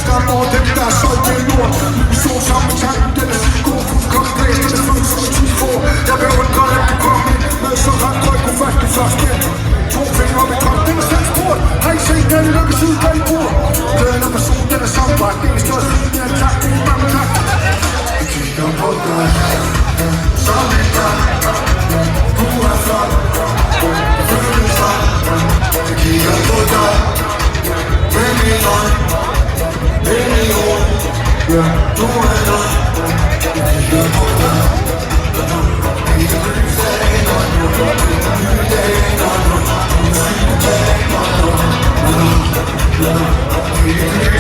Skam over dem, der er solgt til jord. Vi så sammen med tanken, den er syg god. Kom bag, den er fuld som en tidsfor. Jeg vil undre, at du kom ind med så ret ryg på fast i første hjem. 2 fingre op i kom, den er selvspurgt. Har I set den i lykkes ud bag bord? Den er person, den er sammenbragt. Det er størst lige, den er tak, det er mange tak. Vi kigger på dig, som en gang. Du er flot, føles flot. Vi kigger på dig, med min øjne. Ja, du er nok. Vi kigger på dig. Vi kan blive sagen, og nu er det en ny dag, og nu er det en ny dag, og nu er det en ny dag.